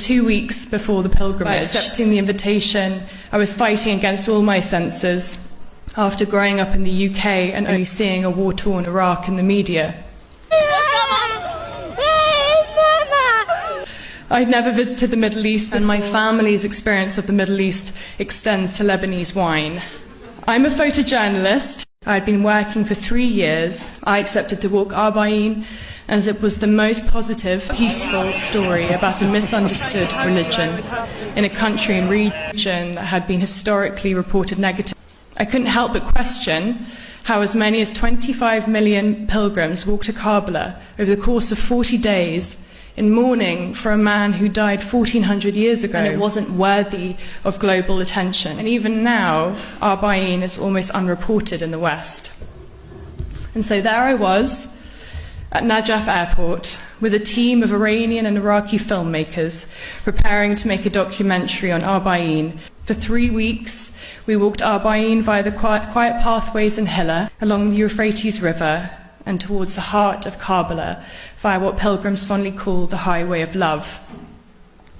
2 weeks before the pilgrimage. By accepting the invitation, I was fighting against all my senses after growing up in the UK and only seeing a war-torn Iraq in the media. I'd never visited the Middle East, and my family's experience of the Middle East extends to Lebanese wine. I'm a photojournalist. I'd been working for 3 years. I accepted to walk Arbaeen as it was the most positive, peaceful story about a misunderstood religion in a country and region that had been historically reported negative. I couldn't help but question how as many as 25 million pilgrims walked to Kaaba over the course of 40 days in mourning for a man who died 1400 years ago, and it wasn't worthy of global attention. And even now, Arbaeen is almost unreported in the West. And so there I was at Najaf airport with a team of Iranian and Iraqi filmmakers preparing to make a documentary on Arbaeen. For 3 weeks, we walked Arbaeen via the quiet pathways in Hilla, along the Euphrates River, and towards the heart of Kaaba via what pilgrims fondly call the highway of love.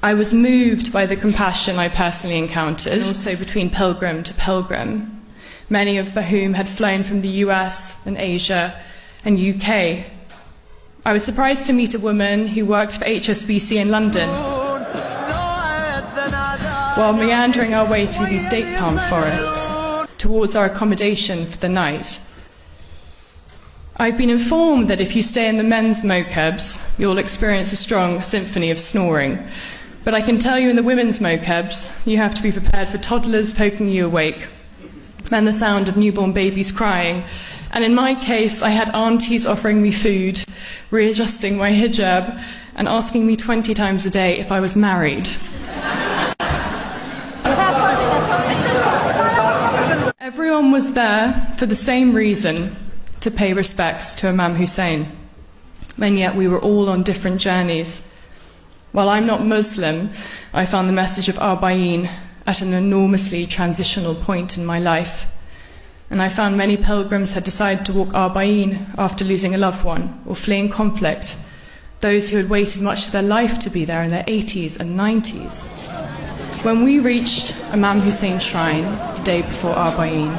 I was moved by the compassion I personally encountered, also between pilgrim to pilgrim, many of whom had flown from the US and Asia and UK. I was surprised to meet a woman who worked for HSBC in London. While meandering our way through these date palm forests towards our accommodation for the night, I've been informed that if you stay in the men's mokebs, you'll experience a strong symphony of snoring. But I can tell you in the women's mokebs, you have to be prepared for toddlers poking you awake, and the sound of newborn babies crying. And in my case, I had aunties offering me food, readjusting my hijab, and asking me 20 times a day if I was married. Everyone was there for the same reason, to pay respects to Imam Hussein, and yet we were all on different journeys. While I'm not Muslim, I found the message of Arbaeen at an enormously transitional point in my life, and I found many pilgrims had decided to walk Arbaeen after losing a loved one or fleeing conflict, those who had waited much of their life to be there in their 80s and 90s. When we reached Imam Hussein's shrine the day before Arbaeen,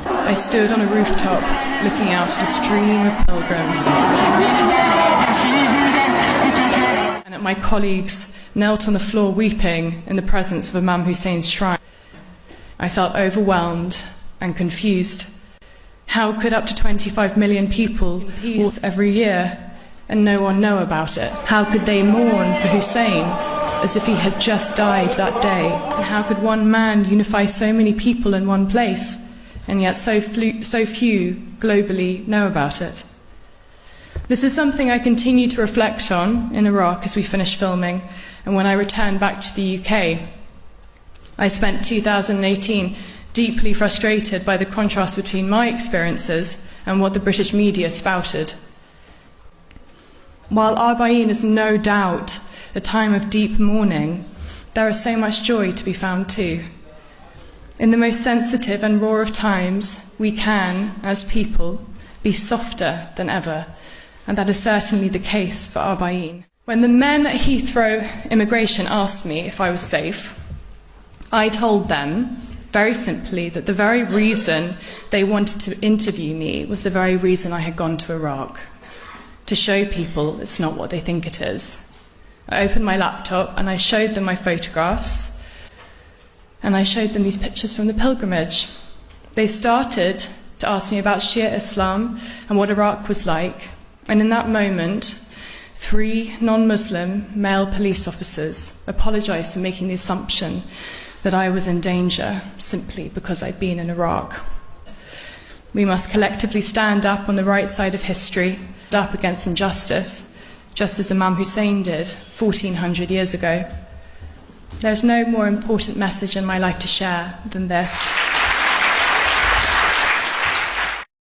I stood on a rooftop looking out at a stream of pilgrims, and at my colleagues knelt on the floor weeping in the presence of Imam Hussein's shrine. I felt overwhelmed and confused. How could up to 25 million people walk every year and no one know about it? How could they mourn for Hussein as if he had just died that day? And how could one man unify so many people in one place, and yet so few globally know about it? This is something I continue to reflect on in Iraq as we finish filming, and when I returned back to the UK. I spent 2018 deeply frustrated by the contrast between my experiences and what the British media spouted. While Arbaeen is no doubt a time of deep mourning, there is so much joy to be found too. In the most sensitive and raw of times, we can, as people, be softer than ever, and that is certainly the case for Arbaeen. When the men at Heathrow immigration asked me if I was safe, I told them, very simply, that the very reason they wanted to interview me was the very reason I had gone to Iraq, to show people it's not what they think it is. I opened my laptop and I showed them my photographs, and I showed them these pictures from the pilgrimage. They started to ask me about Shia Islam and what Iraq was like, and in that moment, 3 non-Muslim male police officers apologized for making the assumption that I was in danger simply because I'd been in Iraq. We must collectively stand up on the right side of history, up against injustice, just as Imam Hussein did 1400 years ago. There's no more important message in my life to share than this.